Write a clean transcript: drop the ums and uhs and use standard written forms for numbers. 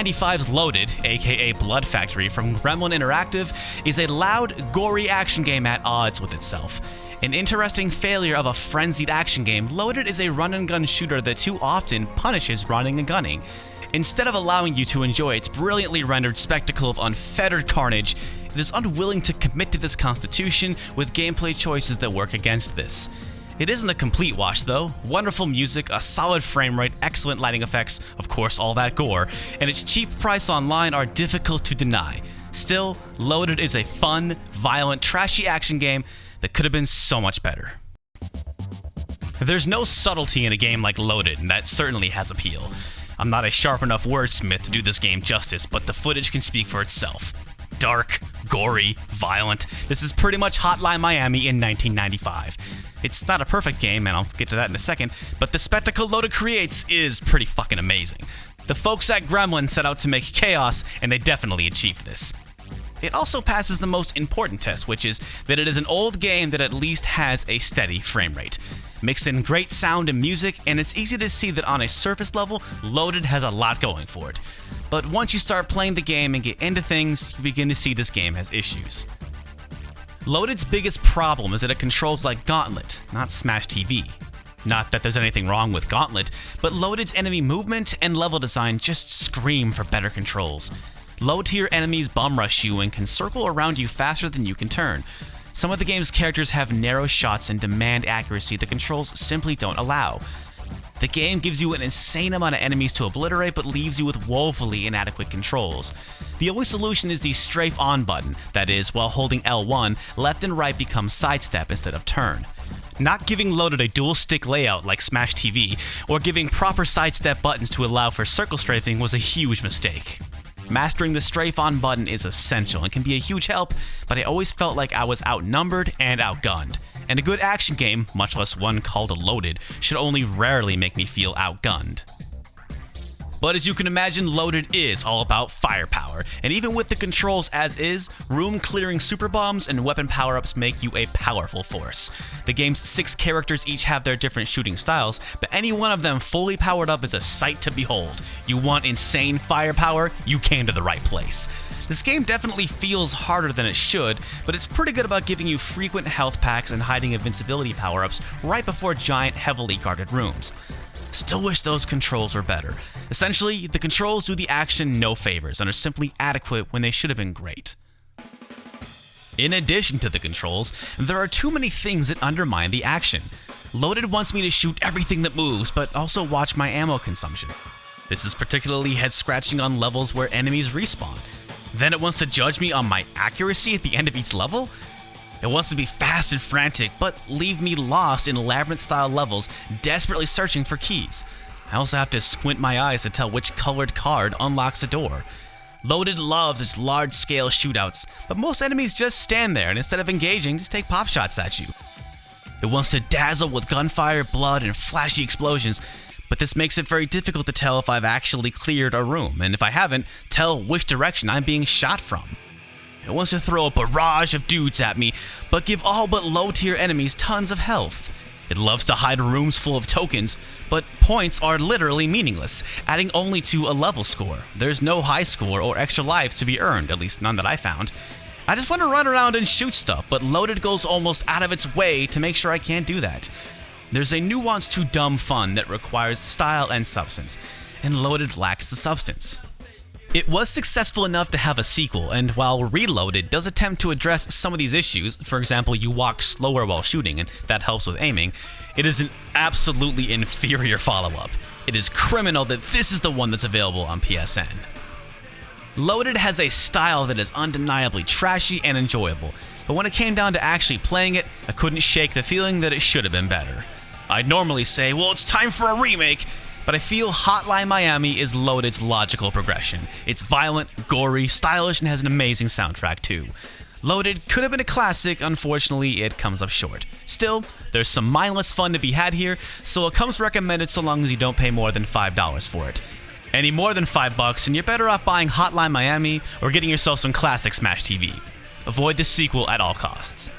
1995's Loaded, aka Blood Factory from Gremlin Interactive, is a loud, gory action game at odds with itself. An interesting failure of a frenzied action game, Loaded is a run-and-gun shooter that too often punishes running and gunning. Instead of allowing you to enjoy its brilliantly rendered spectacle of unfettered carnage, it is unwilling to commit to this constitution with gameplay choices that work against this. It isn't a complete wash though. Wonderful music, a solid frame rate, excellent lighting effects, of course all that gore, and its cheap price online are difficult to deny. Still, Loaded is a fun, violent, trashy action game that could have been so much better. There's no subtlety in a game like Loaded, and that certainly has appeal. I'm not a sharp enough wordsmith to do this game justice, but the footage can speak for itself. Dark, gory, violent. This is pretty much Hotline Miami in 1995. It's not a perfect game, and I'll get to that in a second, but the spectacle Loaded creates is pretty fucking amazing. The folks at Gremlin set out to make chaos, and they definitely achieved this. It also passes the most important test, which is that it is an old game that at least has a steady frame rate. Mix in great sound and music, and it's easy to see that on a surface level, Loaded has a lot going for it. But once you start playing the game and get into things, you begin to see this game has issues. Loaded's biggest problem is that it controls like Gauntlet, not Smash TV. Not that there's anything wrong with Gauntlet, but Loaded's enemy movement and level design just scream for better controls. Low-tier enemies bum rush you and can circle around you faster than you can turn. Some of the game's characters have narrow shots and demand accuracy the controls simply don't allow. The game gives you an insane amount of enemies to obliterate but leaves you with woefully inadequate controls. The only solution is the strafe on button, that is, while holding L1, left and right become sidestep instead of turn. Not giving Loaded a dual stick layout like Smash TV, or giving proper sidestep buttons to allow for circle strafing was a huge mistake. Mastering the strafe on button is essential and can be a huge help, but I always felt like I was outnumbered and outgunned. And a good action game, much less one called Loaded, should only rarely make me feel outgunned. But as you can imagine, Loaded is all about firepower, and even with the controls as is, room-clearing super bombs and weapon power-ups make you a powerful force. The game's 6 characters each have their different shooting styles, but any one of them fully powered up is a sight to behold. You want insane firepower? You came to the right place. This game definitely feels harder than it should, but it's pretty good about giving you frequent health packs and hiding invincibility power-ups right before giant, heavily guarded rooms. Still wish those controls were better. Essentially, the controls do the action no favors and are simply adequate when they should have been great. In addition to the controls, there are too many things that undermine the action. Loaded wants me to shoot everything that moves, but also watch my ammo consumption. This is particularly head-scratching on levels where enemies respawn. Then it wants to judge me on my accuracy at the end of each level? It wants to be fast and frantic, but leave me lost in labyrinth-style levels, desperately searching for keys. I also have to squint my eyes to tell which colored card unlocks a door. Loaded loves its large-scale shootouts, but most enemies just stand there and instead of engaging, just take pop shots at you. It wants to dazzle with gunfire, blood, and flashy explosions, but this makes it very difficult to tell if I've actually cleared a room, and if I haven't, tell which direction I'm being shot from. It wants to throw a barrage of dudes at me, but give all but low-tier enemies tons of health. It loves to hide rooms full of tokens, but points are literally meaningless, adding only to a level score. There's no high score or extra lives to be earned, at least none that I found. I just want to run around and shoot stuff, but Loaded goes almost out of its way to make sure I can't do that. There's a nuance to dumb fun that requires style and substance, and Loaded lacks the substance. It was successful enough to have a sequel, and while Reloaded does attempt to address some of these issues, for example, you walk slower while shooting, and that helps with aiming, it is an absolutely inferior follow-up. It is criminal that this is the one that's available on PSN. Loaded has a style that is undeniably trashy and enjoyable, but when it came down to actually playing it, I couldn't shake the feeling that it should have been better. I'd normally say, well, it's time for a remake, but I feel Hotline Miami is Loaded's logical progression. It's violent, gory, stylish, and has an amazing soundtrack too. Loaded could have been a classic, unfortunately it comes up short. Still, there's some mindless fun to be had here, so it comes recommended so long as you don't pay more than $5 for it. Any more than $5 and you're better off buying Hotline Miami or getting yourself some classic Smash TV. Avoid the sequel at all costs.